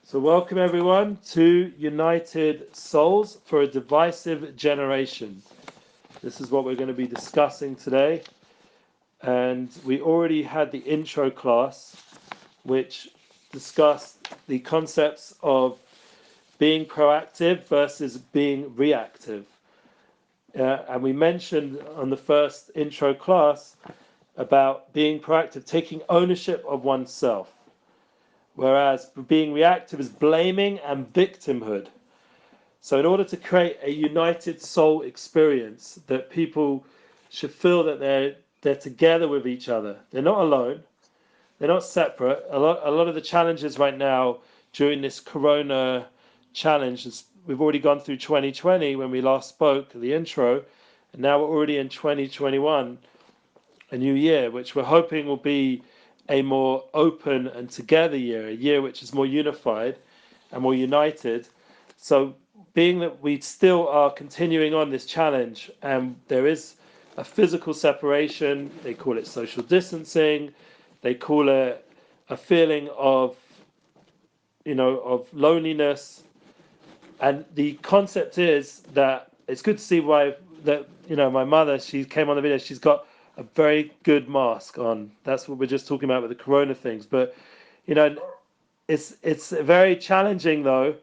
So, welcome everyone to United Souls for a Divisive Generation. This is what we're going to be discussing today. And we already had the intro class, which discussed the concepts of being proactive versus being reactive. And we mentioned on the first intro class about being proactive, taking ownership of oneself. Whereas being reactive is blaming and victimhood. So, in order to create a united soul experience, that people should feel that they're together with each other. They're not alone. They're not separate. A lot of the challenges right now during this Corona challenge is we've already gone through 2020 when we last spoke, the intro, and now we're already in 2021, a new year, which we're hoping will be a more open and together year, a year which is more unified and more united. So, being that we still are continuing on this challenge, and there is a physical separation, they call it social distancing, they call it a feeling of, of loneliness. And the concept is that it's good to see why that, my mother, she came on the video, she's got a very good mask on. That's what we're just talking about with the corona things. But, you know, it's very challenging though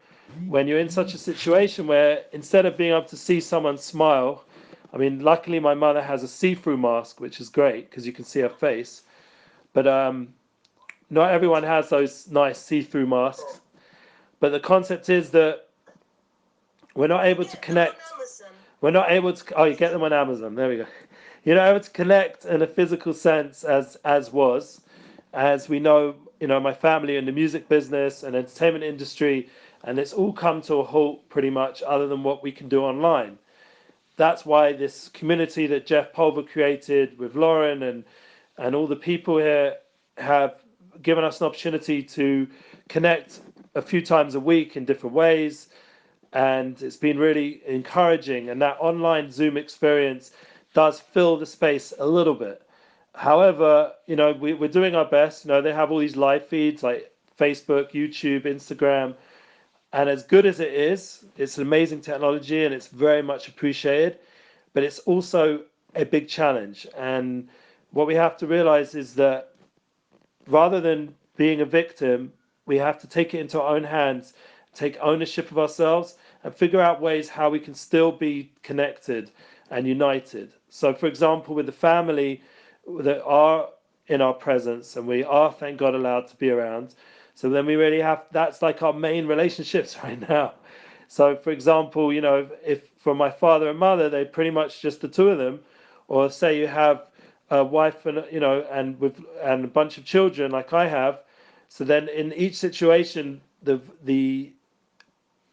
when you're in such a situation where instead of being able to see someone smile, I mean, luckily my mother has a see-through mask, which is great because you can see her face. But not everyone has those nice see-through masks. But the concept is that we're not able to connect. We're not able to. Oh, you get them on Amazon. There we go. You're not able to connect in a physical sense as was, as we know. My family in the music business and entertainment industry, and it's all come to a halt pretty much, other than what we can do online. That's why this community that Jeff Pulver created with Lauren and all the people here have given us an opportunity to connect a few times a week in different ways, and it's been really encouraging. And that online Zoom experience does fill the space a little bit. However, we're doing our best. They have all these live feeds like Facebook, YouTube, Instagram, and as good as it is, it's an amazing technology and it's very much appreciated. But it's also a big challenge. And what we have to realize is that rather than being a victim, we have to take it into our own hands, take ownership of ourselves, and figure out ways how we can still be connected and united. So, for example, with the family that are in our presence, and we are, thank God, allowed to be around. So then we really have, that's like our main relationships right now. So, for example, if for my father and mother, they're pretty much just the two of them, or say you have a wife and and a bunch of children like I have. So then in each situation, the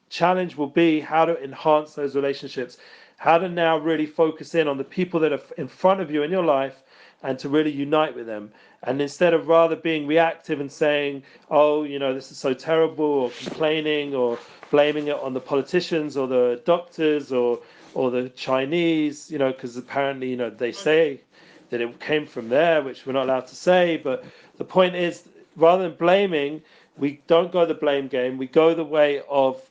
challenge will be how to enhance those relationships, how to now really focus in on the people that are in front of you in your life and to really unite with them. And instead of rather being reactive and saying, oh, this is so terrible, or complaining or blaming it on the politicians or the doctors or the Chinese, because apparently, they say that it came from there, which we're not allowed to say. But the point is, rather than blaming, we don't go the blame game. We go the way of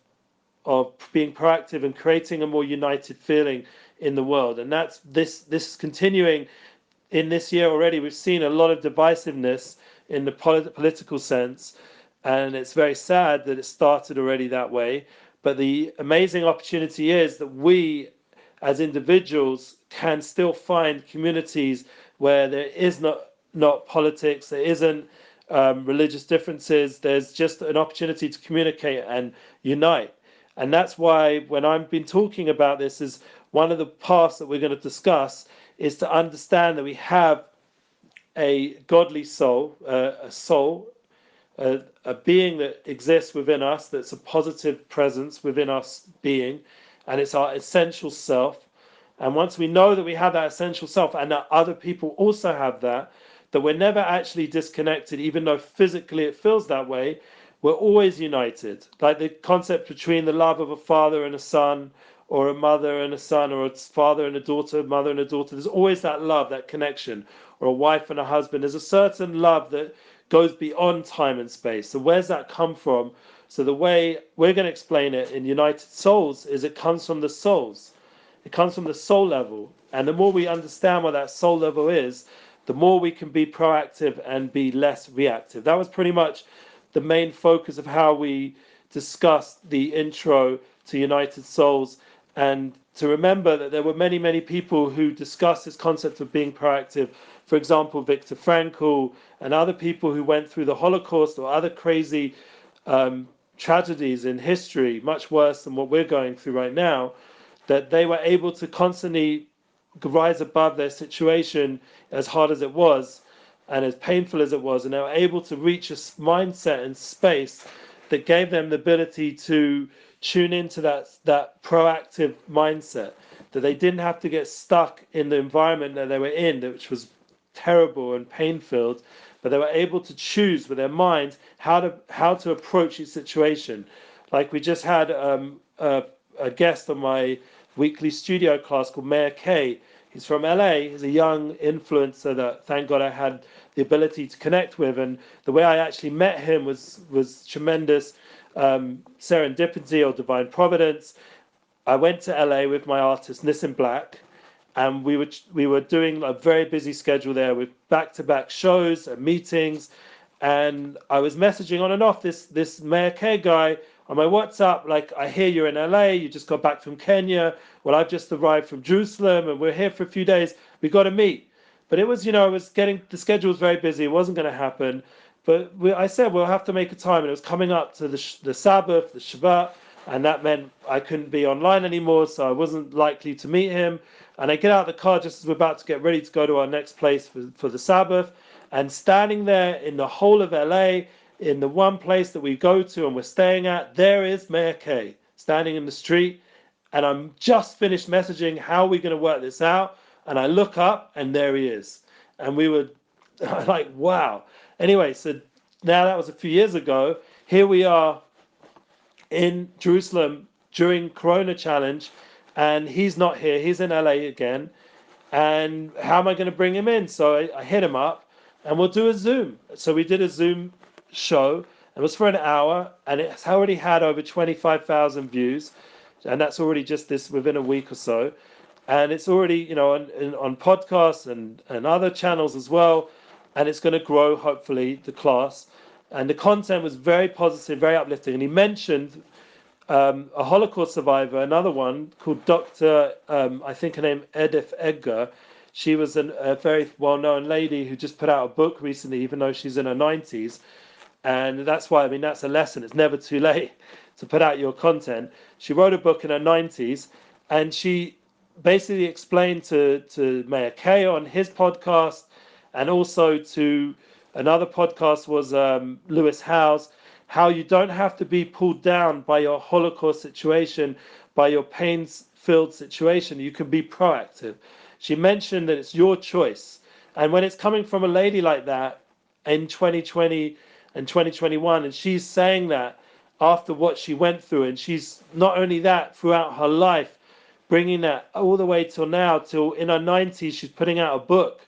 being proactive and creating a more united feeling in the world. And that's this is continuing in this year already. We've seen a lot of divisiveness in the political sense, and it's very sad that it started already that way. But the amazing opportunity is that we as individuals can still find communities where there is not politics, there isn't religious differences, there's just an opportunity to communicate and unite. And that's why when I've been talking about this, is one of the paths that we're going to discuss is to understand that we have a godly soul, a being that exists within us, that's a positive presence within us being, and it's our essential self. And once we know that we have that essential self and that other people also have that we're never actually disconnected, even though physically it feels that way, we're always united. Like the concept between the love of a father and a son, or a mother and a son, or a father and a daughter, mother and a daughter. There's always that love, that connection, or a wife and a husband. There's a certain love that goes beyond time and space. So where's that come from? So the way we're going to explain it in United Souls is it comes from the souls. It comes from the soul level. And the more we understand what that soul level is, the more we can be proactive and be less reactive. That was pretty much the main focus of how we discussed the intro to United Souls. And to remember that there were many, many people who discussed this concept of being proactive. For example, Viktor Frankl and other people who went through the Holocaust or other crazy tragedies in history, much worse than what we're going through right now, that they were able to constantly rise above their situation as hard as it was and as painful as it was, and they were able to reach a mindset and space that gave them the ability to tune into that proactive mindset, that they didn't have to get stuck in the environment that they were in, which was terrible and pain-filled, but they were able to choose with their mind how to approach each situation. Like we just had a guest on my weekly studio class called Mayor K. He's from LA. He's a young influencer that, thank God, I had the ability to connect with. And the way I actually met him was tremendous serendipity or divine providence. I went to LA with my artist Nissan Black, and we were doing a very busy schedule there with back-to-back shows and meetings. And I was messaging on and off this Mayor K guy on my WhatsApp, like, I hear you're in LA, you just got back from Kenya. Well, I've just arrived from Jerusalem and we're here for a few days. We got to meet. But it was, the schedule was very busy. It wasn't going to happen. But I said, we'll have to make a time. And it was coming up to the Sabbath, the Shabbat. And that meant I couldn't be online anymore. So I wasn't likely to meet him. And I get out of the car just as we're about to get ready to go to our next place for the Sabbath. And standing there in the whole of LA, in the one place that we go to and we're staying at, there is Mayor K standing in the street. And I'm just finished messaging how we're going to work this out. And I look up and there he is. And we were like, wow. Anyway, so now that was a few years ago. Here we are in Jerusalem during Corona Challenge. And he's not here. He's in LA again. And how am I going to bring him in? So I hit him up and we'll do a Zoom. So we did a Zoom show. It was for an hour and it's already had over 25,000 views. And that's already just this within a week or so. And it's already, on podcasts and other channels as well. And it's going to grow, hopefully, the class. And the content was very positive, very uplifting. And he mentioned a Holocaust survivor, another one called Dr. I think her name Edith Edgar. She was a very well-known lady who just put out a book recently, even though she's in her 90s. And that's why, that's a lesson. It's never too late to put out your content. She wrote a book in her 90s, and she basically explained to Mayor K on his podcast, and also to another podcast was Lewis Howes, how you don't have to be pulled down by your Holocaust situation, by your pain-filled situation. You can be proactive. She mentioned that it's your choice. And when it's coming from a lady like that in 2020 and 2021, and she's saying that after what she went through, and she's not only that throughout her life, bringing that all the way till now, till in her 90s, she's putting out a book.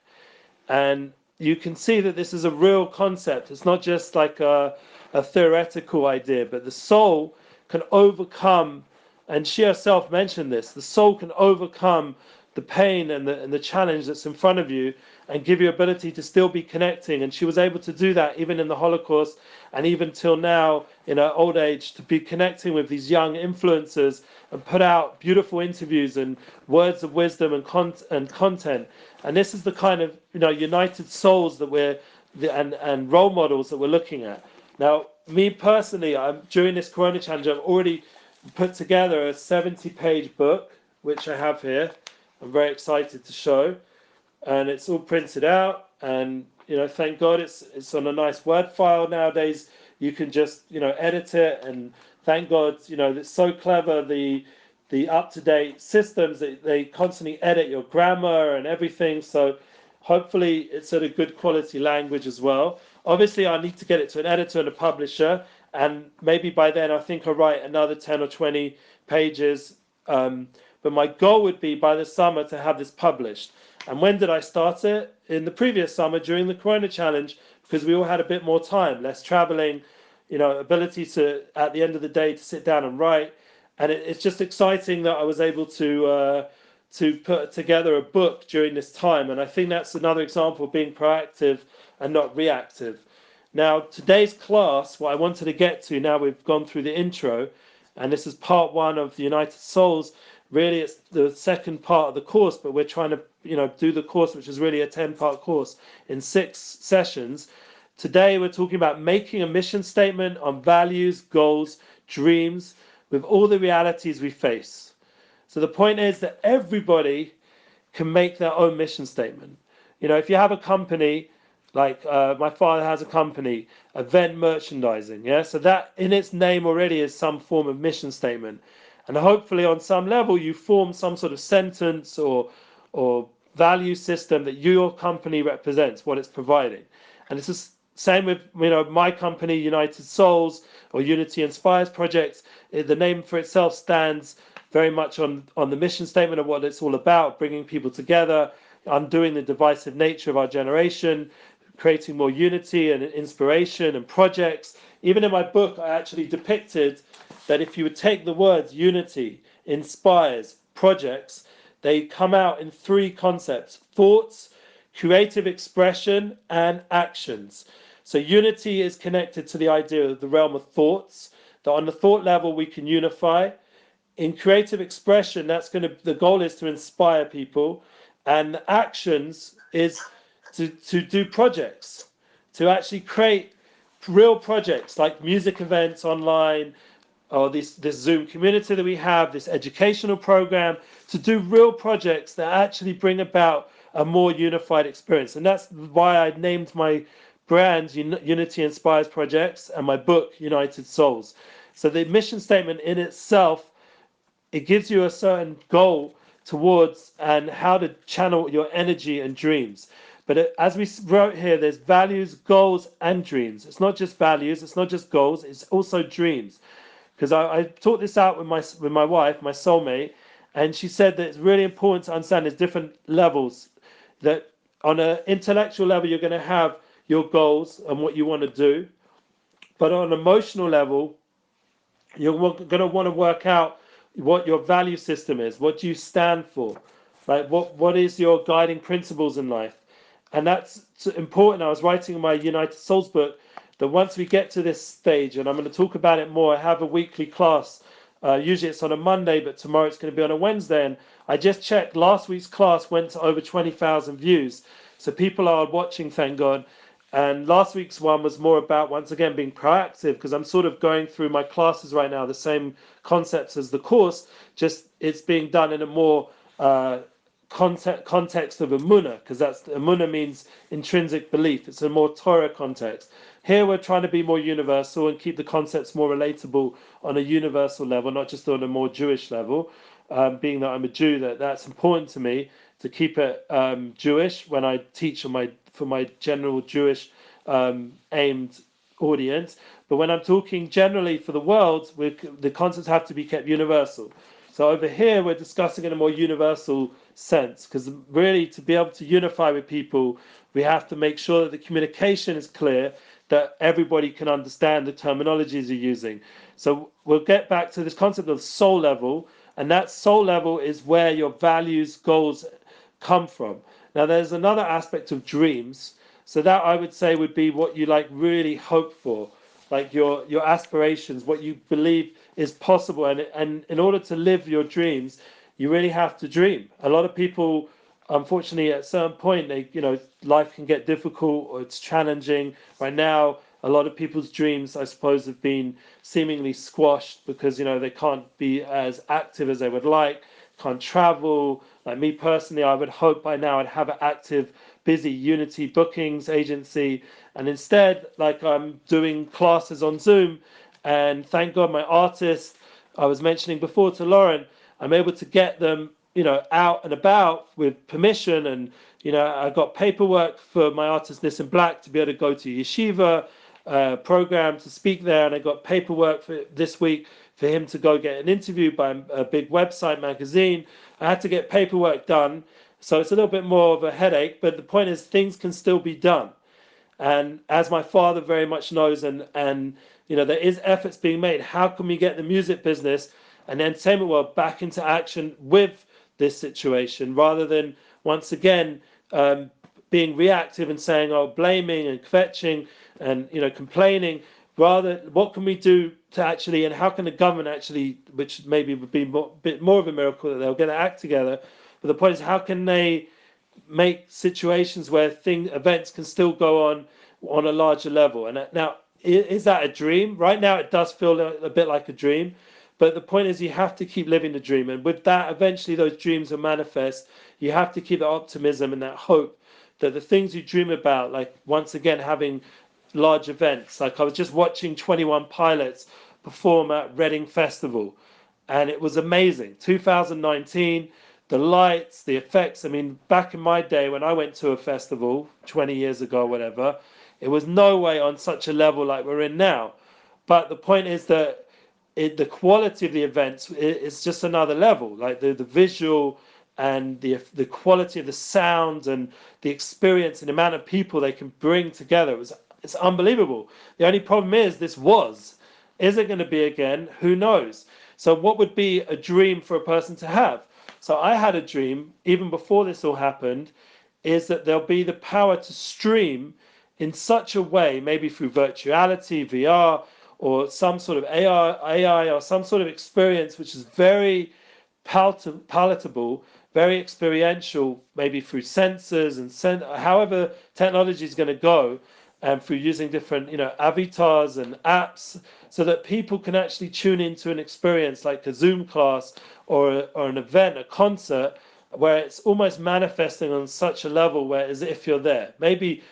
And you can see that this is a real concept. It's not just like a theoretical idea, but the soul can overcome, and she herself mentioned this, the soul can overcome the pain and the challenge that's in front of you and give you ability to still be connecting. And she was able to do that even in the Holocaust and even till now in her old age, to be connecting with these young influencers and put out beautiful interviews and words of wisdom and content. And this is the kind of united souls that and role models that we're looking at. Now, me personally, during this Corona Challenge, I've already put together a 70-page book, which I have here. I'm very excited to show, and it's all printed out. And thank God it's on a nice Word file nowadays. You can just edit it, and thank God it's so clever, the up-to-date systems that they constantly edit your grammar and everything. So hopefully it's at a good quality language as well. Obviously, I need to get it to an editor and a publisher, and maybe by then I think I'll write another 10 or 20 pages. But my goal would be by the summer to have this published. And when did I start it? In the previous summer during the Corona Challenge, because we all had a bit more time, less traveling, ability to, at the end of the day, to sit down and write. And it's just exciting that I was able to put together a book during this time. And I think that's another example of being proactive and not reactive. Now, today's class, what I wanted to get to, now we've gone through the intro, and this is part one of the United Souls. Really, it's the second part of the course, but we're trying to, do the course, which is really a 10-part course in 6 sessions. Today, we're talking about making a mission statement on values, goals, dreams, with all the realities we face. So the point is that everybody can make their own mission statement. If you have a company, like my father has a company, event merchandising, yeah. So that in its name already is some form of mission statement, and hopefully on some level you form some sort of sentence or value system that your company represents, what it's providing. And it's the same with my company, United Souls or Unity Inspires projects. The name for itself stands very much on the mission statement of what it's all about, bringing people together, undoing the divisive nature of our generation, creating more unity and inspiration and projects. Even in my book, I actually depicted that if you would take the words unity, inspires, projects, they come out in 3 concepts: thoughts, creative expression, and actions. So unity is connected to the idea of the realm of thoughts, that on the thought level we can unify. In creative expression, the goal is to inspire people, and the actions is to do projects, to actually create real projects like music events online, or this Zoom community that we have, this educational program, to do real projects that actually bring about a more unified experience. And that's why I named my brand Unity Inspires Projects and my book United Souls. So the mission statement in itself, it gives you a certain goal towards and how to channel your energy and dreams. But as we wrote here, there's values, goals, and dreams. It's not just values, it's not just goals, it's also dreams. Because I taught this out with my wife, my soulmate, and she said that it's really important to understand there's different levels. That on an intellectual level, you're going to have your goals and what you want to do. But on an emotional level, you're going to want to work out what your value system is. What do you stand for? Like what is your guiding principles in life? And that's important. I was writing my United Souls book, that once we get to this stage, and I'm going to talk about it more, I have a weekly class. Usually it's on a Monday, but tomorrow it's going to be on a Wednesday. And I just checked, last week's class went to over 20,000 views. So people are watching, thank God. And last week's one was more about, once again, being proactive, because I'm sort of going through my classes right now, the same concepts as the course, just it's being done in a more context of Emunah, because Emunah means intrinsic belief. It's a more Torah context. Here we're trying to be more universal and keep the concepts more relatable on a universal level, not just on a more Jewish level. Being that I'm a Jew, that's important to me to keep it Jewish when I teach for my general Jewish aimed audience. But when I'm talking generally for the world, the concepts have to be kept universal. So over here, we're discussing in a more universal sense, because really to be able to unify with people, we have to make sure that the communication is clear, that everybody can understand the terminologies you're using. So we'll get back to this concept of soul level, and that soul level is where your values, goals come from. Now, there's another aspect of dreams. So that I would say would be what you really hope for, like your aspirations, what you believe is possible. And in order to live your dreams, you really have to dream. A lot of people, unfortunately, at a certain point, life can get difficult or it's challenging. Right now, a lot of people's dreams, I suppose, have been seemingly squashed because, they can't be as active as they would like, can't travel. Like me personally, I would hope by now I'd have an active, busy Unity bookings agency. And instead, I'm doing classes on Zoom. And thank God my artists, I was mentioning before to Lauren, I'm able to get them, out and about with permission. And, I got paperwork for my artist Nissan Black to be able to go to yeshiva program to speak there. And I got paperwork for this week for him to go get an interview by a big website magazine. I had to get paperwork done. So it's a little bit more of a headache. But the point is, things can still be done. And as my father very much knows, and there is efforts being made. How can we get the music business and the entertainment world back into action with this situation, rather than once again being reactive and saying, "Oh, blaming and kvetching and complaining." Rather, what can we do to actually, and how can the government actually, which maybe would be a bit more of a miracle that they'll get to act together. But the point is, how can they make situations where events can still go on a larger level? And now, is that a dream? Right now, it does feel a bit like a dream. But the point is, you have to keep living the dream, and with that, eventually, those dreams will manifest. You have to keep that optimism and that hope that the things you dream about, like once again having large events. Like I was just watching 21 Pilots perform at Reading Festival, and it was amazing. 2019, the lights, the effects. I mean, back in my day when I went to a festival 20 years ago, or whatever, it was no way on such a level like we're in now. But the point is that the quality of the events is just another level. Like the visual and the quality of the sound and the experience and the amount of people they can bring together. It's unbelievable. The only problem is is it going to be again? Who knows? So what would be a dream for a person to have? So I had a dream even before this all happened, is that there'll be the power to stream in such a way, maybe through virtuality, VR, or some sort of AI or some sort of experience which is very palatable, very experiential, maybe through sensors and however technology is going to go, and through using different avatars and apps, so that people can actually tune into an experience like a Zoom class or an event, a concert, where it's almost manifesting on such a level where as if you're there. Maybe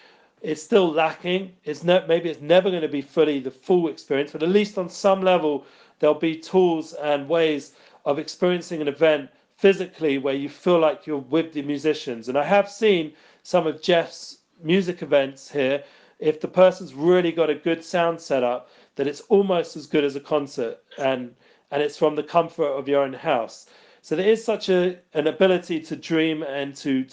it's still lacking. Maybe it's never going to be fully the full experience, but at least on some level there'll be tools and ways of experiencing an event physically where you feel like you're with the musicians. And I have seen some of Jeff's music events here. If the person's really got a good sound setup, that it's almost as good as a concert, and it's from the comfort of your own house. So there is such an ability to dream and to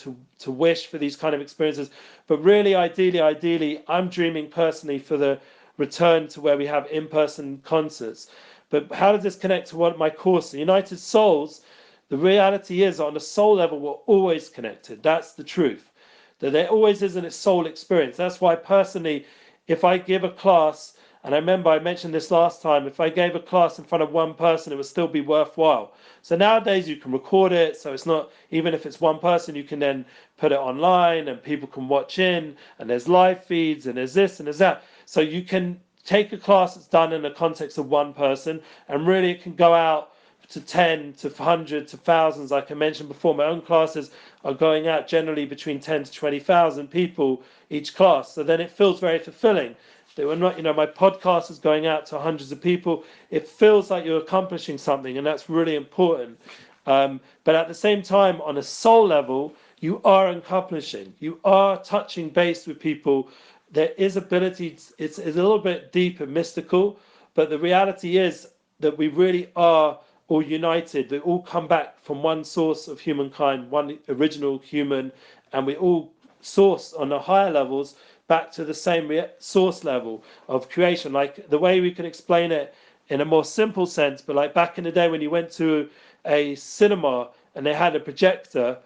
wish for these kind of experiences. But really, ideally, I'm dreaming personally for the return to where we have in-person concerts. But how does this connect to what my course, United Souls? The reality is, on a soul level, we're always connected. That's the truth. That there always is a soul experience. That's why personally, if I give a class, and I remember I mentioned this last time, if I gave a class in front of one person, it would still be worthwhile. So nowadays you can record it, so it's not, even if it's one person, you can then put it online and people can watch in, and there's live feeds and there's this and there's that. So you can take a class that's done in the context of one person, and really it can go out to 10 to 100 to thousands. Like I mentioned before, my own classes are going out generally between 10 to 20,000 people each class. So then it feels very fulfilling. They were not, my podcast is going out to hundreds of people. It feels like you're accomplishing something, and that's really important. But at the same time, on a soul level, you are accomplishing. You are touching base with people. There is ability. It's a little bit deep and mystical, but the reality is that we really are all united. We all come back from one source of humankind, one original human, and we all source on the higher levels back to the same source level of creation. Like the way we can explain it in a more simple sense, but like back in the day when you went to a cinema and they had a projector,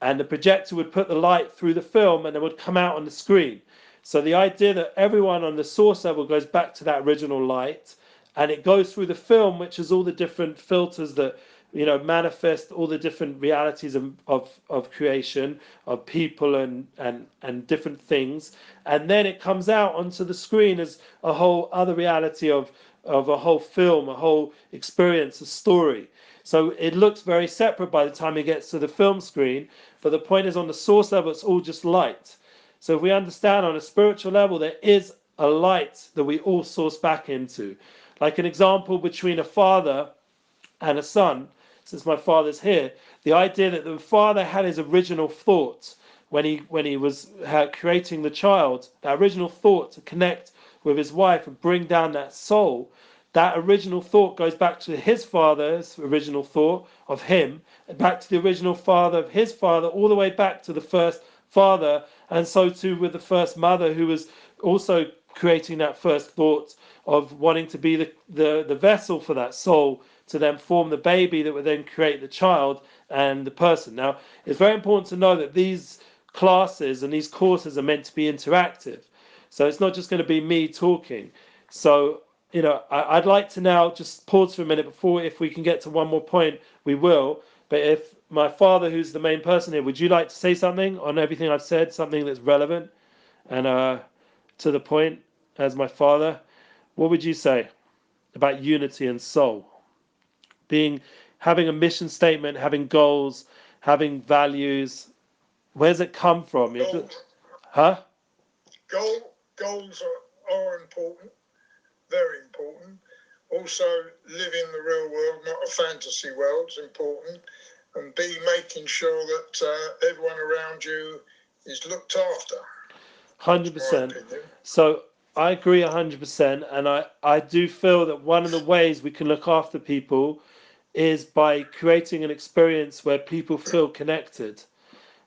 and the projector would put the light through the film and it would come out on the screen. So the idea that everyone on the source level goes back to that original light, and it goes through the film, which is all the different filters that manifest all the different realities of creation, of people and different things, and then it comes out onto the screen as a whole other reality of a whole film, a whole experience, a story. So it looks very separate by the time it gets to the film screen, but the point is, on the source level, it's all just light. So if we understand on a spiritual level, there is a light that we all source back into. Like an example between a father and a son, since my father's here, the idea that the father had his original thought when he was creating the child, that original thought to connect with his wife and bring down that soul, that original thought goes back to his father's original thought of him, and back to the original father of his father, all the way back to the first father, and so too with the first mother, who was also creating that first thought of wanting to be the vessel for that soul to then form the baby that would then create the child and the person. Now, it's very important to know that these classes and these courses are meant to be interactive. So it's not just going to be me talking. So, I'd like to now just pause for a minute before, if we can get to one more point, we will. But if my father, who's the main person here, would you like to say something on everything I've said, something that's relevant and to the point as my father? What would you say about unity and soul? Having a mission statement, having goals, having values. Where's it come from? Huh? Goals are important, very important. Also, live in the real world, not a fantasy world, is important. And B, making sure that everyone around you is looked after. 100%. So I agree 100%. And I do feel that one of the ways we can look after people is by creating an experience where people feel connected.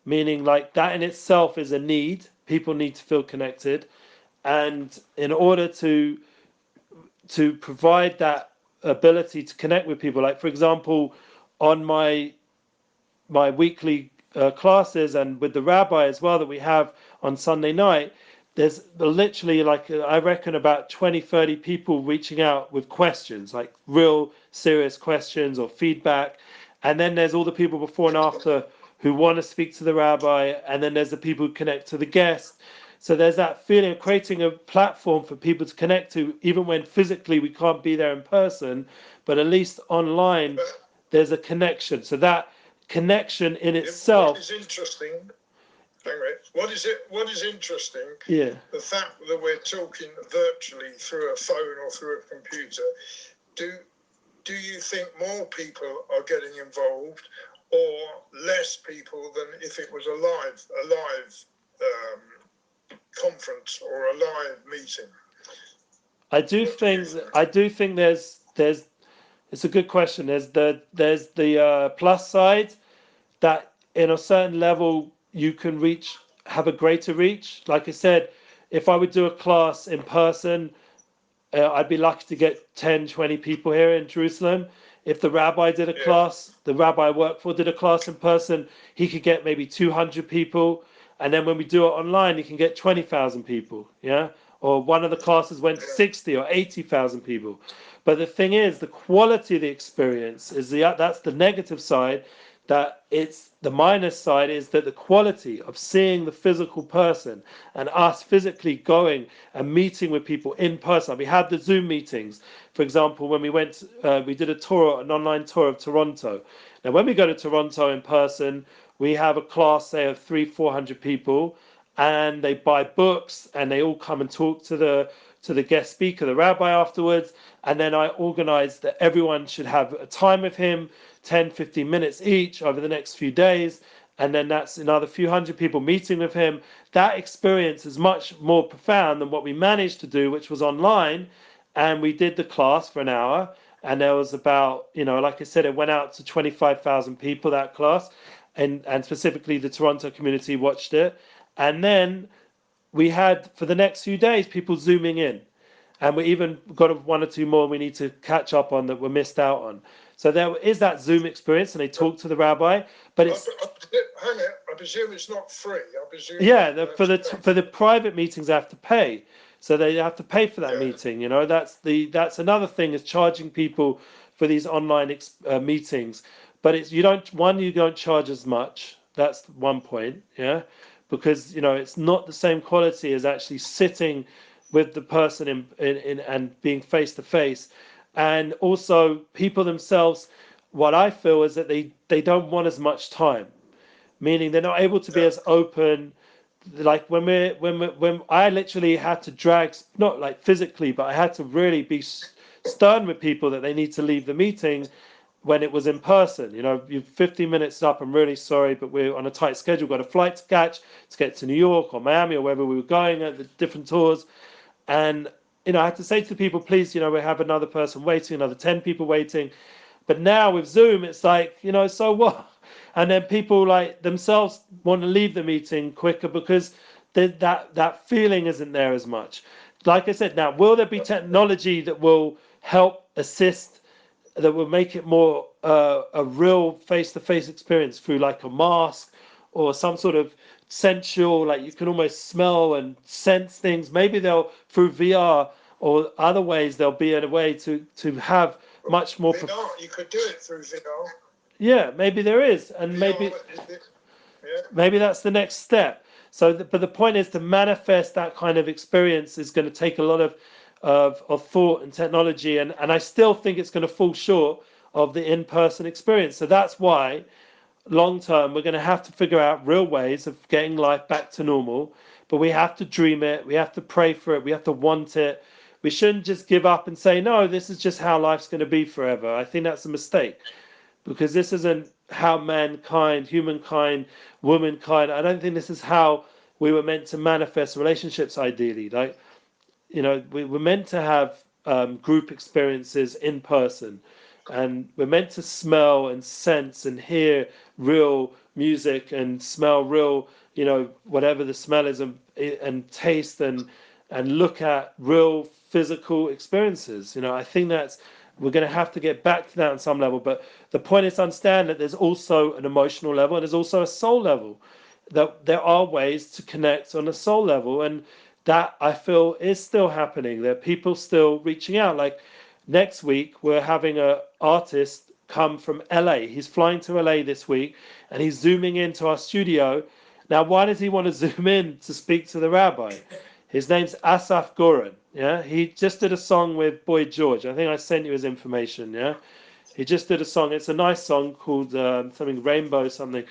Meaning, like, that in itself is a need. People need to feel connected. And in order to provide that ability to connect with people, like, for example, on my weekly classes and with the rabbi as well that we have on Sunday night, there's literally, like, I reckon about 20-30 people reaching out with questions, like real serious questions or feedback. And then there's all the people before and after who want to speak to the rabbi, and then there's the people who connect to the guest. So there's that feeling of creating a platform for people to connect to, even when physically we can't be there in person, but at least online there's a connection. So that connection in itself. What is interesting, what is interesting, Yeah. the fact that we're talking virtually through a phone or through a computer, do you think more people are getting involved or less people than if it was a live conference or a live meeting? I do think there's it's a good question. There's the plus side that in a certain level you can have a greater reach. Like I said, if I would do a class in person, I'd be lucky to get 10, 20 people here in Jerusalem. If the rabbi did a class, the rabbi I work for did a class in person, he could get maybe 200 people. And then when we do it online, he can get 20,000 people. Yeah. Or one of the classes went to 60 or 80,000 people. But the thing is, the quality of the experience that's the negative side. That it's the minus side is that the quality of seeing the physical person and us physically going and meeting with people in person. We had the Zoom meetings, for example, when we did an online tour of Toronto. Now, when we go to Toronto in person, we have a class, say, of 300-400 people, and they buy books and they all come and talk to the guest speaker, the rabbi, afterwards. And then I organized that everyone should have a time with him, 10-15 minutes each over the next few days. And then that's another few hundred people meeting with him. That experience is much more profound than what we managed to do, which was online. And we did the class for an hour. And there was about, like I said, it went out to 25,000 people, that class. And specifically the Toronto community watched it. And then we had, for the next few days, people zooming in. And we even got one or two more we need to catch up on that were missed out on. So there is that Zoom experience, and they talk to the rabbi. But it's I presume it's not free. I presume for the private meetings, they have to pay. So they have to pay for that meeting. That's another thing, is charging people for these online meetings. But you don't charge as much. That's one point. Yeah, because it's not the same quality as actually sitting with the person in and being face to face. And also people themselves, what I feel is that they don't want as much time, meaning they're not able to be as open. Like when I literally had to drag, not like physically, but I had to really be stern with people that they need to leave the meeting when it was in person. You're 15 minutes up, I'm really sorry, but we're on a tight schedule, got a flight to catch to get to New York or Miami or wherever we were going at the different tours. And I had to say to the people, please, we have another person waiting, another 10 people waiting. But now with Zoom, it's like, so what? And then people like themselves want to leave the meeting quicker because that feeling isn't there as much. Like I said, now will there be technology that will help assist, that will make it more a real face-to-face experience through like a mask or some sort of sensual, like you can almost smell and sense things. Maybe they'll through VR or other ways there'll be a way to have much more. VR, you could do it through VR. Yeah, maybe there is, and maybe maybe that's the next step. So, but the point is to manifest that kind of experience is going to take a lot of thought and technology, and I still think it's going to fall short of the in-person experience. So that's why long term we're going to have to figure out real ways of getting life back to normal. But we have to dream it, we have to pray for it, we have to want it. We shouldn't just give up and say no, this is just how life's going to be forever. I think that's a mistake, because this isn't how mankind, humankind, womankind, I don't think this is how we were meant to manifest relationships ideally. Like, we were meant to have group experiences in person, and we're meant to smell and sense and hear real music and smell real, whatever the smell is, and taste and look at real physical experiences. I think that's we're going to have to get back to that on some level. But the point is to understand that there's also an emotional level and there's also a soul level. That there are ways to connect on a soul level, and that I feel is still happening. There are people still reaching out. Like next week, we're having a artist come from LA. He's flying to LA this week, and he's zooming into our studio. Now, why does he want to zoom in to speak to the rabbi? His name's Asaf Goran. Yeah, he just did a song with Boy George. I think I sent you his information. Yeah, he just did a song. It's a nice song called something Rainbow something.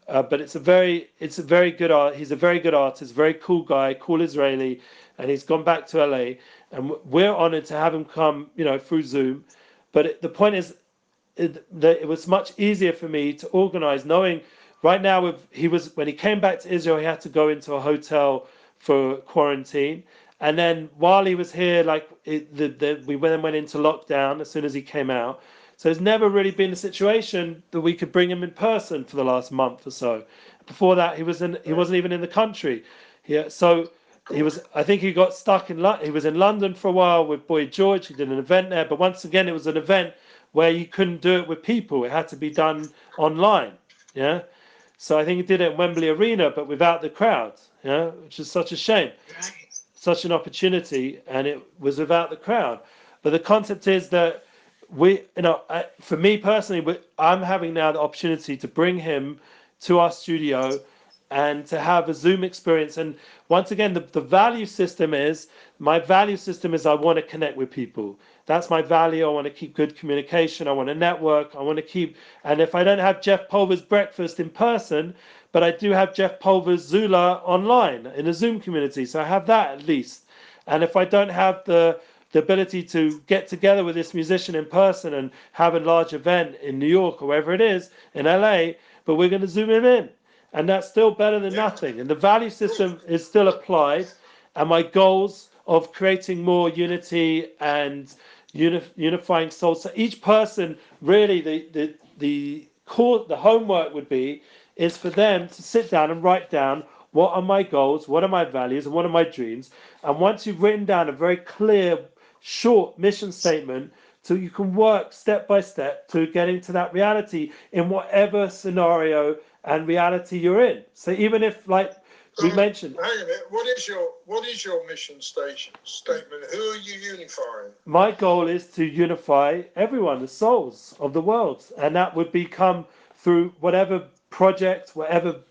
But it's a very good art. He's a very good artist, very cool guy, cool Israeli, and he's gone back to LA. And we're honored to have him come, through Zoom. But the point is, it was much easier for me to organize, knowing right now when he came back to Israel, he had to go into a hotel for quarantine. And then while he was here, like we then went into lockdown as soon as he came out. So there's never really been a situation that we could bring him in person for the last month or so. Before that, he wasn't even in the country. Yeah, so he was. I think he got stuck in. He was in London for a while with Boy George. He did an event there, but once again, it was an event where you couldn't do it with people. It had to be done online. Yeah. So I think he did it at Wembley Arena, but without the crowd. Yeah, which is such a shame. Such an opportunity, and it was without the crowd. But the concept is that for me personally, I'm having now the opportunity to bring him to our studio and to have a Zoom experience. And once again, the value system is my value system is I want to connect with people. That's my value. I want to keep good communication. I want to network. I want to keep. And if I don't have Jeff Pulver's breakfast in person, but I do have Jeff Pulver's Zula online in a Zoom community, so I have that at least. And if I don't have the ability to get together with this musician in person and have a large event in New York or wherever it is in LA, but we're going to Zoom him in, and that's still better than nothing. And the value system is still applied, and my goals of creating more unity and unifying souls. So each person, really, the homework would be is for them to sit down and write down what are my goals, what are my values, and what are my dreams. And once you've written down a very clear, short mission statement, so you can work step by step to getting to that reality in whatever scenario and reality you're in. So even if, like we mentioned, hang a minute, what is your mission statement? Who are you unifying? My goal is to unify everyone, the souls of the world, and that would become through whatever project, whatever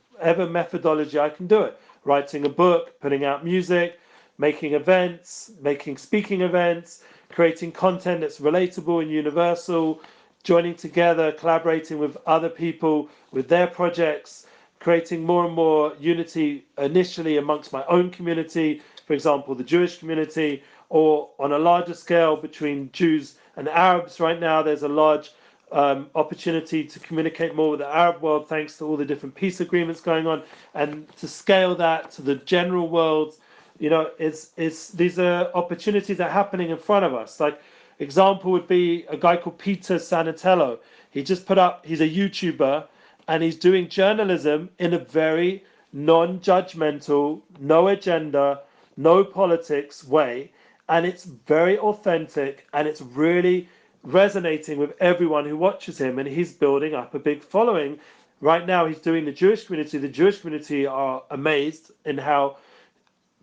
methodology I can do it. Writing a book, putting out music, making events, making speaking events, creating content that's relatable and universal, joining together, collaborating with other people with their projects, creating more and more unity initially amongst my own community, for example, the Jewish community, or on a larger scale between Jews and Arabs. Right now, there's a large opportunity to communicate more with the Arab world thanks to all the different peace agreements going on, and to scale that to the general world. It's these are opportunities that are happening in front of us. Like example would be a guy called Peter Sanatello. He's a YouTuber, and he's doing journalism in a very non-judgmental, no agenda, no politics way, and it's very authentic, and it's really resonating with everyone who watches him, and he's building up a big following. Right now he's doing the Jewish community. The Jewish community are amazed in how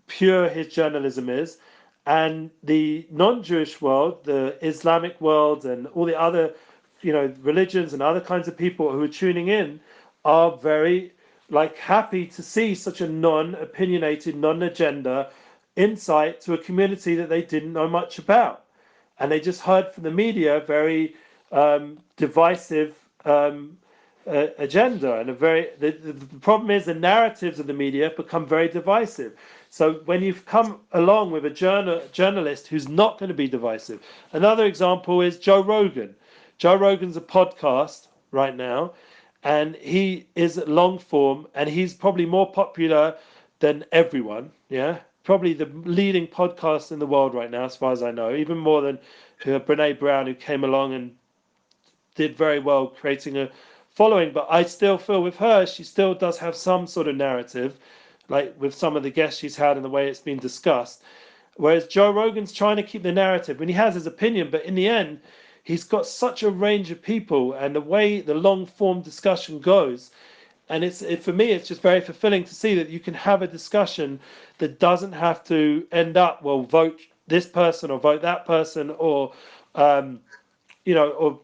pure his journalism is, and the non-Jewish world, the Islamic world, and all the other, religions and other kinds of people who are tuning in, are very happy to see such a non-opinionated, non-agenda insight to a community that they didn't know much about, and they just heard from the media very divisive agenda, and the problem is the narratives of the media become very divisive. So when you've come along with a journalist who's not going to be divisive, another example is Joe Rogan. Joe Rogan's a podcast right now, and he is long form, and he's probably more popular than everyone. Yeah, probably the leading podcast in the world right now, as far as I know, even more than Brene Brown, who came along and did very well creating a following. But I still feel with her, she still does have some sort of narrative, like with some of the guests she's had and the way it's been discussed. Whereas Joe Rogan's trying to keep the narrative, and he has his opinion, but in the end, he's got such a range of people, and the way the long form discussion goes, and for me, it's just very fulfilling to see that you can have a discussion that doesn't have to end up, well, vote this person or vote that person, or um, or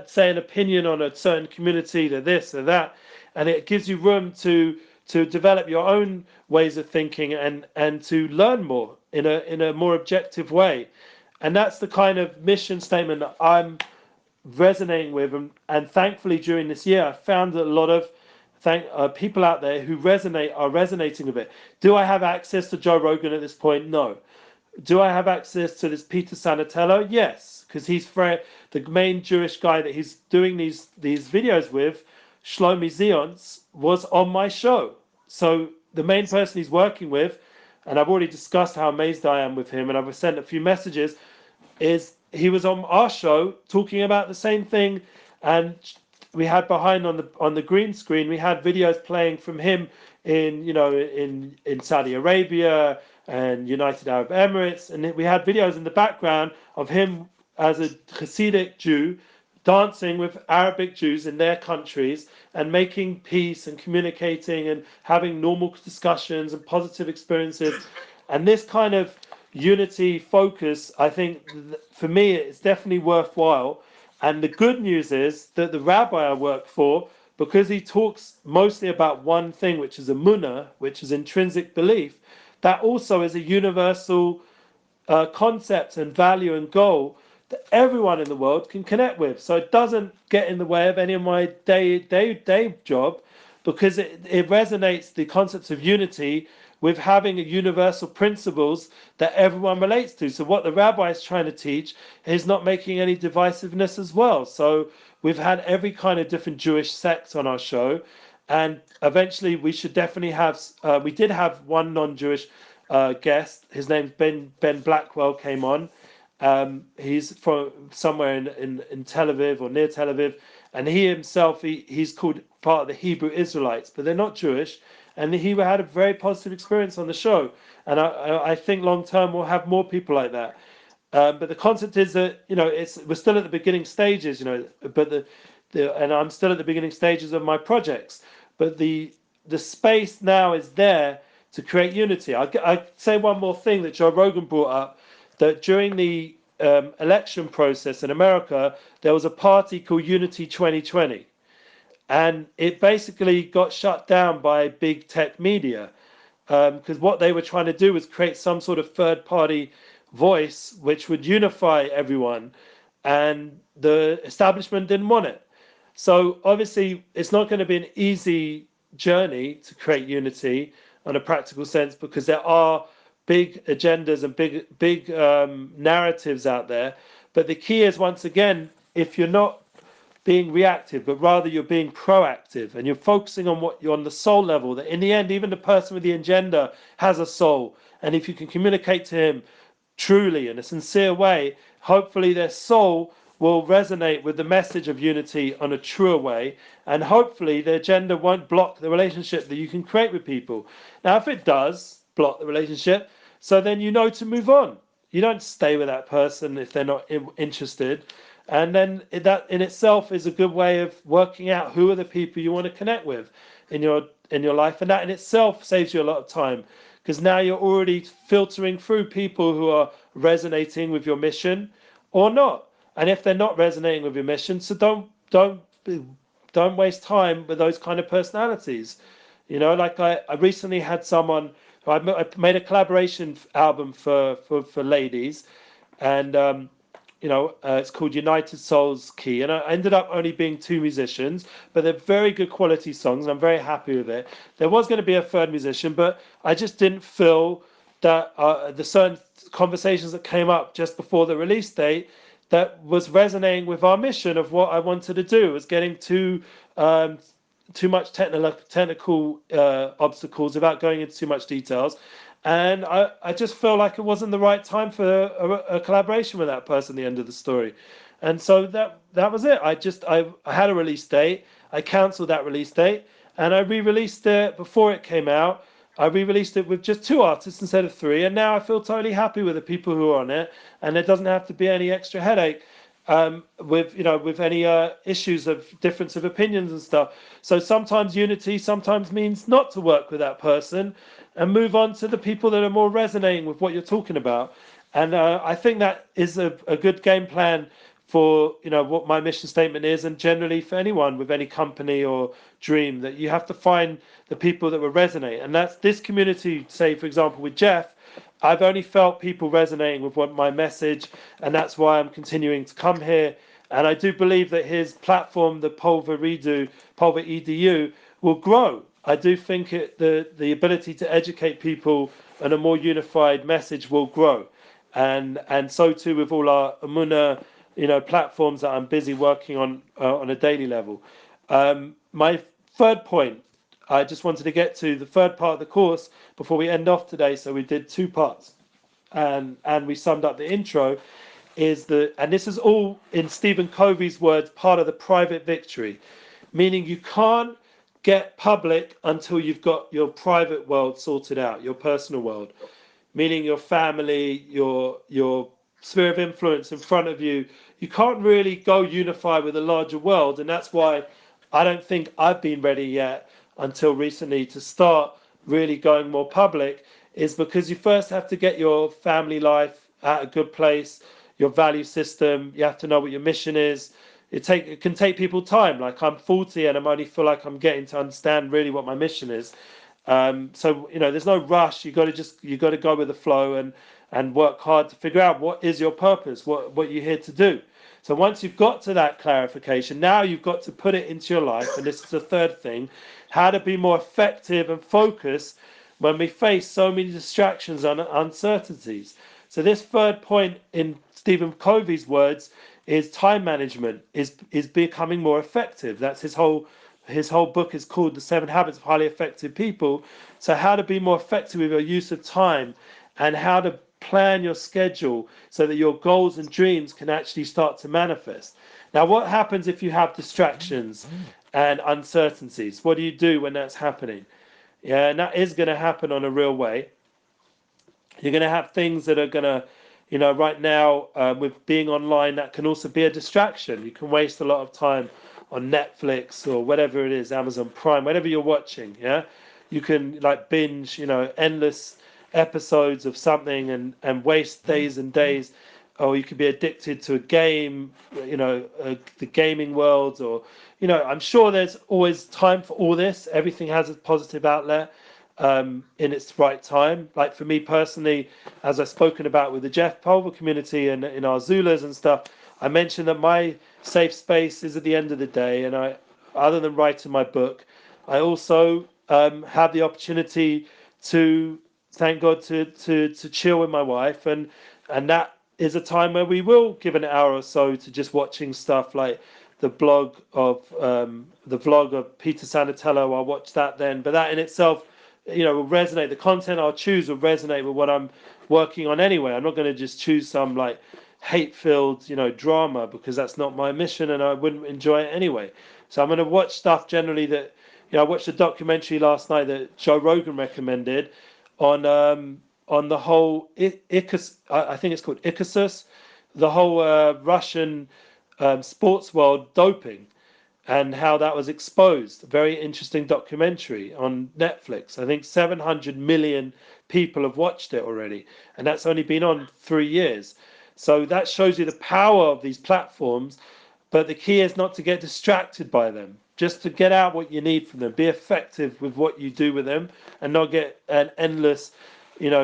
say an opinion on a certain community, to this or that, and it gives you room to develop your own ways of thinking, and to learn more in a more objective way. And that's the kind of mission statement that I'm resonating with, and thankfully during this year I found that a lot of people out there who are resonating with it. Do I have access to Joe Rogan at this point? No. Do I have access to this Peter Sanatello? Yes, because he's the main Jewish guy that he's doing these videos with. Shlomi Zions was on my show. So the main person he's working with, and I've already discussed how amazed I am with him, and I've sent a few messages, is he was on our show talking about the same thing, and we had behind on the green screen, we had videos playing from him in Saudi Arabia and United Arab Emirates, and we had videos in the background of him as a Hasidic Jew dancing with Arabic Jews in their countries and making peace and communicating and having normal discussions and positive experiences. And this kind of unity focus, I think, for me, it's definitely worthwhile. And the good news is that the rabbi I work for, because he talks mostly about one thing, which is emunah, which is intrinsic belief, that also is a universal concept and value and goal that everyone in the world can connect with. So it doesn't get in the way of any of my day job, because it resonates the concepts of unity with having a universal principles that everyone relates to. So what the rabbi is trying to teach is not making any divisiveness as well. So we've had every kind of different Jewish sect on our show, and eventually we should definitely have. We did have one non-Jewish guest. His name's Ben Blackwell, came on. He's from somewhere in Tel Aviv or near Tel Aviv, and he himself he's called part of the Hebrew Israelites, but they're not Jewish, and he had a very positive experience on the show, and I think long term we'll have more people like that. But the concept is that we're still at the beginning stages, but and I'm still at the beginning stages of my projects, but the space now is there to create unity. I say one more thing that Joe Rogan brought up, that during the election process in America, there was a party called Unity 2020. And it basically got shut down by big tech media, because what they were trying to do was create some sort of third party voice which would unify everyone. And the establishment didn't want it. So obviously, it's not going to be an easy journey to create unity on a practical sense, because there are big agendas and big narratives out there. But the key is, once again, if you're not being reactive, but rather you're being proactive, and you're focusing on what you're on the soul level, that in the end, even the person with the agenda has a soul. And if you can communicate to him truly in a sincere way, hopefully their soul will resonate with the message of unity on a truer way, and hopefully the agenda won't block the relationship that you can create with people. Now, if it does block the relationship, so then you know to move on. You don't stay with that person if they're not interested. And then that in itself is a good way of working out who are the people you want to connect with in your life, and that in itself saves you a lot of time, because now you're already filtering through people who are resonating with your mission or not. And if they're not resonating with your mission, so don't waste time with those kind of personalities. Like I recently had someone who I made a collaboration album for ladies, and it's called United Souls Key, and I ended up only being two musicians, but they're very good quality songs, and I'm very happy with it. There was going to be a third musician, but I just didn't feel that the certain conversations that came up just before the release date that was resonating with our mission of what I wanted to do. It was getting too much technical obstacles without going into too much details. And I just felt like it wasn't the right time for a collaboration with that person at the end of the story. And so that was it. I had a release date. I cancelled that release date, and I re-released it before it came out. I re-released it with just two artists instead of three, and now I feel totally happy with the people who are on it, and there doesn't have to be any extra headache with any issues of difference of opinions and stuff. So sometimes unity sometimes means not to work with that person and move on to the people that are more resonating with what you're talking about. And I think that is a good game plan for what my mission statement is, and generally for anyone with any company or dream, that you have to find the people that will resonate. And that's this community. Say, for example, with Jeff, I've only felt people resonating with what my message, and that's why I'm continuing to come here. And I do believe that his platform, the PulveREDU, will grow. I do think the ability to educate people and a more unified message will grow, and so too with all our Amuna, platforms that I'm busy working on a daily level. My third point, I just wanted to get to the third part of the course before we end off today. So we did two parts, and we summed up the intro. And this is all in Stephen Covey's words, part of the private victory, meaning you can't get public until you've got your private world sorted out, your personal world, meaning your family, your sphere of influence in front of you. You can't really go unify with a larger world, and that's why I don't think I've been ready yet until recently to start really going more public, is because you first have to get your family life at a good place, your value system. You have to know what your mission is. It can take people time. Like, I'm 40 and I'm only feel like I'm getting to understand really what my mission is. So there's no rush. You got to go with the flow and work hard to figure out what is your purpose, what you're here to do. So once you've got to that clarification, now you've got to put it into your life. And this is the third thing: how to be more effective and focused when we face so many distractions and uncertainties. So this third point, in Stephen Covey's words, is time management is becoming more effective. That's his whole book is called The 7 Habits of Highly Effective People. So how to be more effective with your use of time, and how to plan your schedule so that your goals and dreams can actually start to manifest. Now, what happens if you have distractions and uncertainties? What do you do when that's happening? Yeah, and that is going to happen on a real way. You're going to have things that are going to, right now, with being online, that can also be a distraction. You can waste a lot of time on Netflix or whatever it is, Amazon Prime, whatever you're watching. Yeah, you can like binge, endless episodes of something and waste days and days. Or you could be addicted to a game, the gaming world, or, I'm sure there's always time for all this. Everything has a positive outlet in its right time. Like for me personally, as I've spoken about with the Jeff Pulver community and in our Zulas and stuff, I mentioned that my safe space is at the end of the day. And other than writing my book, I also have the opportunity to, thank God, to chill with my wife, and that is a time where we will give an hour or so to just watching stuff like the vlog of Peter Sanatello. I'll watch that then, but that in itself, will resonate. The content I'll choose will resonate with what I'm working on anyway. I'm not going to just choose some like hate-filled, drama, because that's not my mission and I wouldn't enjoy it anyway. So I'm going to watch stuff generally that, I watched a documentary last night that Joe Rogan recommended on the whole I think it's called Ikasus, the whole Russian sports world doping and how that was exposed. A very interesting documentary on Netflix. I think 700 million people have watched it already, and that's only been on 3 years. So that shows you the power of these platforms. But the key is not to get distracted by them, just to get out what you need from them. Be effective with what you do with them and not get an endless,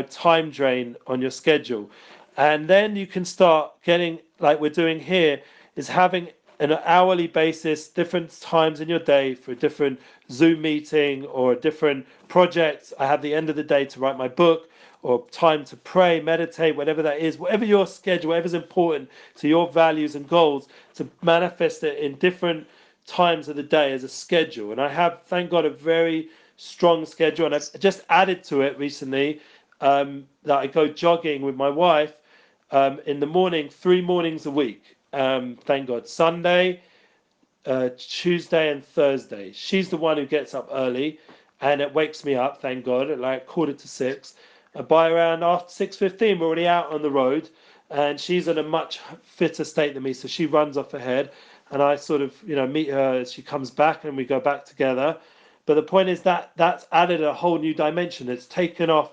time drain on your schedule. And then you can start getting, like we're doing here, is having an hourly basis, different times in your day for a different Zoom meeting or a different project. I have the end of the day to write my book or time to pray, meditate, whatever that is, whatever your schedule, whatever's important to your values and goals, to manifest it in different times of the day as a schedule. And I have, thank God, a very strong schedule. And I've just added to it recently that I go jogging with my wife in the morning, 3 mornings a week. Thank God. Sunday, Tuesday, and Thursday. She's the one who gets up early, and it wakes me up. Thank God, at like 5:45. By around after 6:15, we're already out on the road, and she's in a much fitter state than me, so she runs off ahead, and I sort of meet her as she comes back, and we go back together. But the point is that that's added a whole new dimension. It's taken off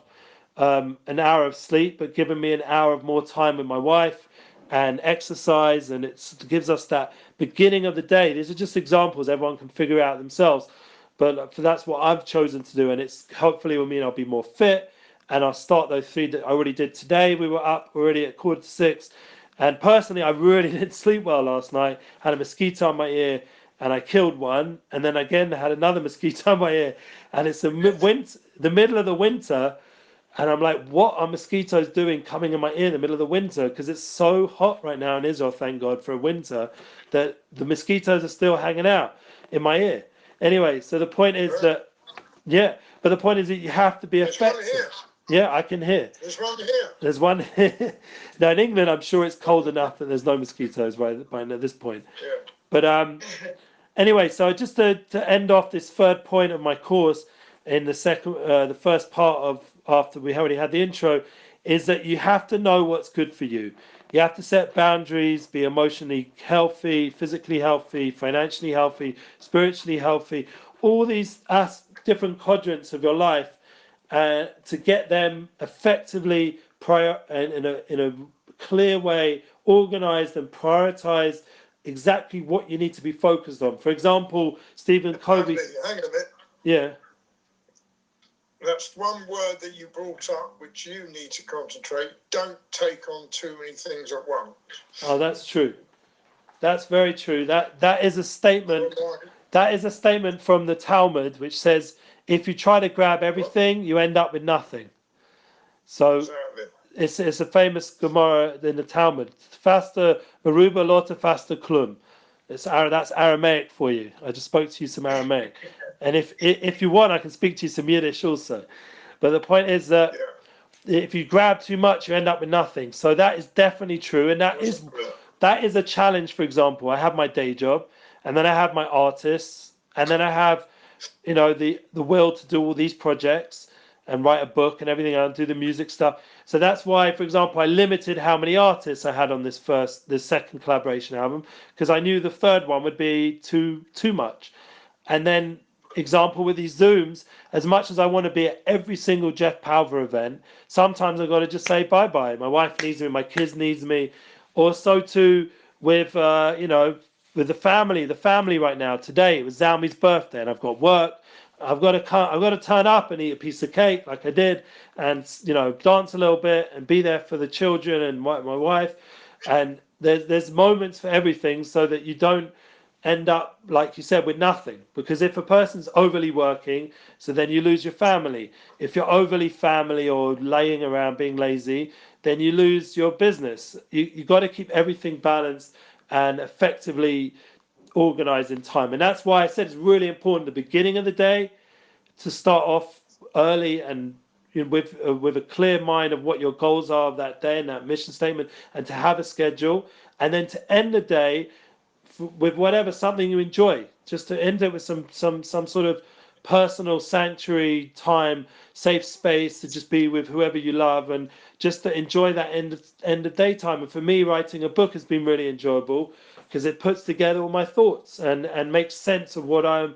an hour of sleep, but given me an hour of more time with my wife and exercise, and it gives us that beginning of the day. These are just examples everyone can figure out themselves, but that's what I've chosen to do, and it's hopefully will mean I'll be more fit, and I'll start those three that I already did today. We were up already at 5:45, and personally, I really didn't sleep well last night. Had a mosquito on my ear, and I killed one, and then again I had another mosquito on my ear, and it's the middle of the winter. And I'm like, what are mosquitoes doing coming in my ear in the middle of the winter? Because it's so hot right now in Israel, thank God, for a winter, that the mosquitoes are still hanging out in my ear. Anyway, so the point is that, yeah, but the point is that you have to be effective. Yeah, I can hear. There's one here. There's one here. Now in England, I'm sure it's cold enough that there's no mosquitoes by this point. Yeah. But anyway, so just to end off this third point of my course in the first part of after we already had the intro, is that you have to know what's good for you. You have to set boundaries, be emotionally healthy, physically healthy, financially healthy, spiritually healthy, all these different quadrants of your life, to get them effectively in a clear way, organized and prioritized exactly what you need to be focused on. For example, Stephen Covey. Hang on a minute. Yeah. That's one word that you brought up, which you need to concentrate. Don't take on too many things at once. Oh, that's true. That's very true. That is a statement. That is a statement from the Talmud, which says, if you try to grab everything, you end up with nothing. So it's a famous Gemara in the Talmud. Faster Aruba lota faster klum. That's Aramaic for you. I just spoke to you some Aramaic, and if you want, I can speak to you some Yiddish also. But the point is that if you grab too much, you end up with nothing. So that is definitely true, and that is a challenge. For example, I have my day job, and then I have my artists, and then I have, the will to do all these projects and write a book and everything and do the music stuff. So that's why, for example, I limited how many artists I had on this second collaboration album, because I knew the third one would be too much. And then, example with these Zooms, as much as I want to be at every single Jeff Palver event, sometimes I've got to just say bye-bye. My wife needs me, my kids needs me. Or so too with, with the family. The family right now, today, it was Zalmi's birthday, and I've got work. I've got to turn up and eat a piece of cake like I did, and dance a little bit and be there for the children and my wife. And there's moments for everything, so that you don't end up, like you said, with nothing. Because if a person's overly working, so then you lose your family. If you're overly family or laying around being lazy, then you lose your business. You got to keep everything balanced and effectively organized in time. And that's why I said it's really important at the beginning of the day to start off early and with a clear mind of what your goals are of that day and that mission statement, and to have a schedule, and then to end the day with whatever, something you enjoy, just to end it with some sort of personal sanctuary time, safe space to just be with whoever you love, and just to enjoy that end of daytime. And for me, writing a book has been really enjoyable because it puts together all my thoughts and makes sense of what I'm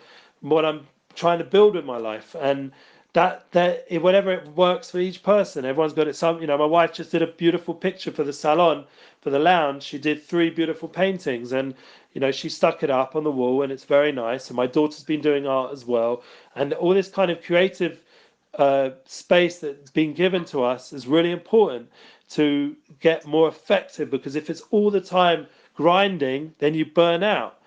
trying to build in my life. And whatever it works for each person, everyone's got it. My wife just did a beautiful picture for the salon, for the lounge. She did 3 beautiful paintings, and she stuck it up on the wall, and it's very nice. And my daughter's been doing art as well, and all this kind of creative space that's been given to us is really important to get more effective, because if it's all the time grinding, then you burn out.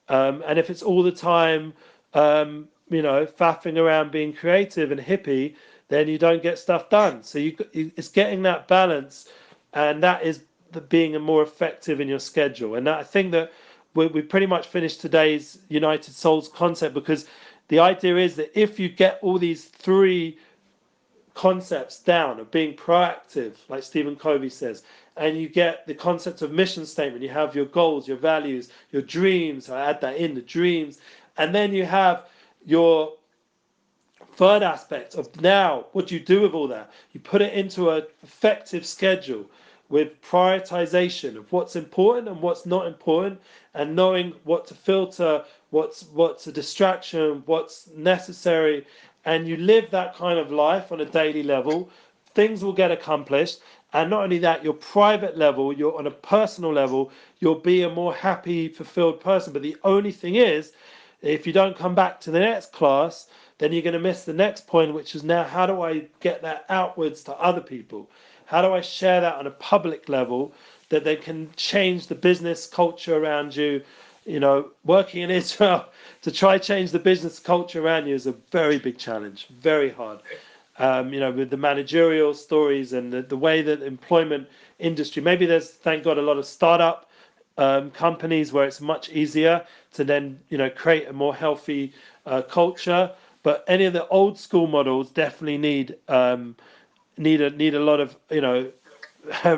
And if it's all the time, faffing around being creative and hippie, then you don't get stuff done. So it's getting that balance, and that is being more effective in your schedule. And I think that we pretty much finished today's United Souls concept, because the idea is that if you get all these 3 concepts down of being proactive, like Stephen Covey says, and you get the concept of mission statement, you have your goals, your values, your dreams. I add that in, the dreams, and then you have your third aspect of now what do you do with all that. You put it into an effective schedule with prioritization of what's important and what's not important, and knowing what to filter, what's a distraction, what's necessary, and you live that kind of life on a daily level, things will get accomplished. And not only that, your private level, you're on a personal level, you'll be a more happy, fulfilled person. But the only thing is, if you don't come back to the next class, then you're going to miss the next point, which is now, how do I get that outwards to other people? How do I share that on a public level that they can change the business culture around you? Working in Israel to try change the business culture around you is a very big challenge, very hard. With the managerial stories and the way that employment industry, maybe there's, thank God, a lot of startup companies where it's much easier to then create a more healthy culture. But any of the old school models definitely need a lot of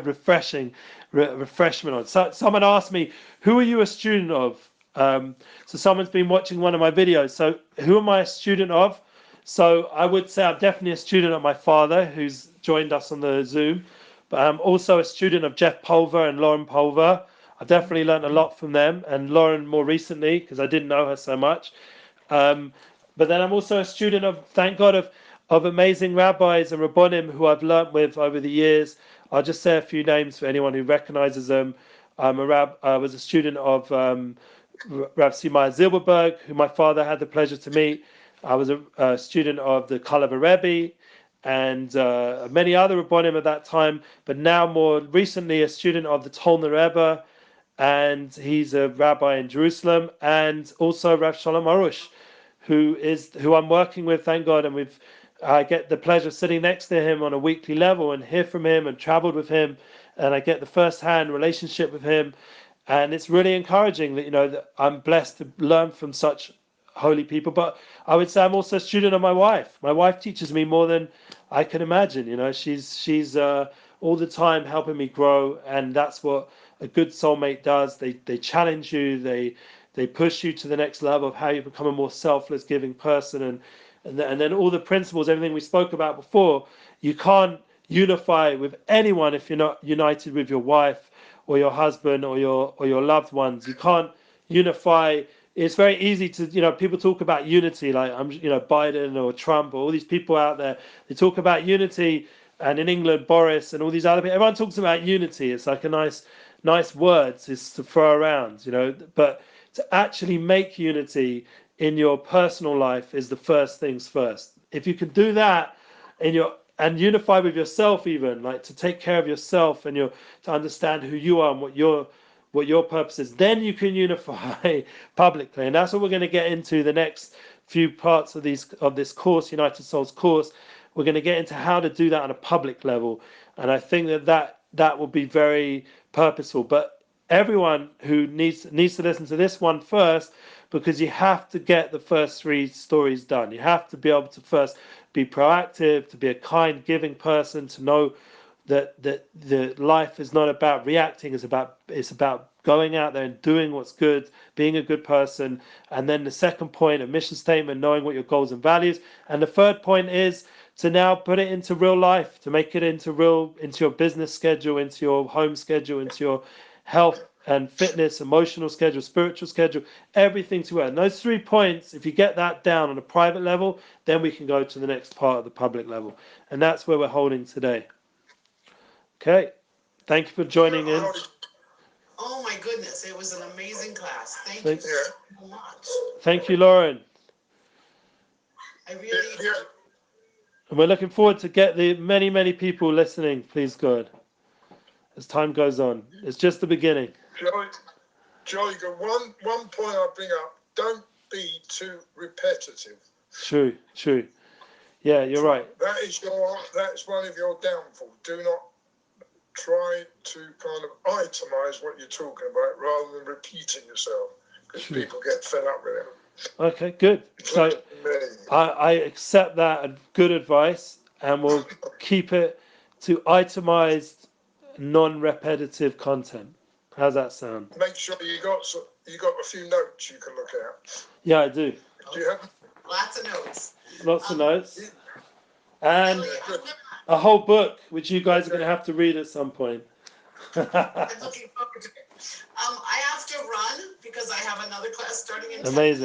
refreshment on. So someone asked me, "Who are you a student of?" So someone's been watching one of my videos. So who am I a student of? So I would say I'm definitely a student of my father, who's joined us on the Zoom. But I'm also a student of Jeff Pulver and Lauren Pulver. I've definitely learned a lot from them, and Lauren more recently, because I didn't know her so much. Um, but then I'm also a student of, thank God, of amazing rabbis and rabbonim who I've learnt with over the years. I'll just say a few names for anyone who recognizes them. I was a student of Rav Simai Zilberberg, who my father had the pleasure to meet. I was a student of the PulveREDU and many other rabbonim at that time, but now more recently a student of the Tolner Rebbe, and he's a rabbi in Jerusalem, and also Rav Shalom Arush, who I'm working with, thank God, and I get the pleasure of sitting next to him on a weekly level and hear from him and traveled with him, and I get the first-hand relationship with him, and it's really encouraging that that I'm blessed to learn from such holy people. But I would say I'm also a student of my wife. My wife teaches me more than I can imagine. She's all the time helping me grow, and that's what a good soulmate does. They challenge you. They push you to the next level of how you become a more selfless, giving person, and then all the principles, everything we spoke about before. You can't unify with anyone if you're not united with your wife or your husband or your loved ones. You can't unify. It's very easy to, people talk about unity, like Biden or Trump or all these people out there. They talk about unity, and in England, Boris and all these other people. Everyone talks about unity. It's like a nice words is to throw around, but to actually make unity in your personal life is the first things first. If you can do that and unify with yourself, even like to take care of yourself and to understand who you are and what your purpose is, then you can unify publicly. And that's what we're going to get into the next few parts of this course, United Souls course. We're going to get into how to do that on a public level, and I think that will be very purposeful. But everyone who needs to listen to this one first, because you have to get the first 3 stories done. You have to be able to first be proactive, to be a kind, giving person, to know that the life is not about reacting. It's about going out there and doing what's good, being a good person. And then the second point, a mission statement, knowing what your goals and values. And the third point is to now put it into real life, to make it into your business schedule, into your home schedule, into your health and fitness, emotional schedule, spiritual schedule, everything to work. And those 3 points, if you get that down on a private level, then we can go to the next part of the public level. And that's where we're holding today. Okay. Thank you for joining in. Oh my goodness, it was an amazing class. Thank Thank- you so much. Thank you, Lauren. I really, And we're looking forward to get the many, many people listening, please God, as time goes on. It's just the beginning. Jolly good. One point I bring up: don't be too repetitive. True. Yeah, you're right. That's one of your downfalls. Do not try to kind of itemize what you're talking about rather than repeating yourself, because people get fed up with it. Okay, good. So I accept that good advice, and we'll keep it to itemized, non-repetitive content. How's that sound? Make sure you got a few notes you can look at. Yeah, I do. Do you have lots of notes. Lots of notes. And a whole book, which you guys are going to have to read at some point. I'm looking forward to it. I have to run because I have another class starting in 10 Amazing.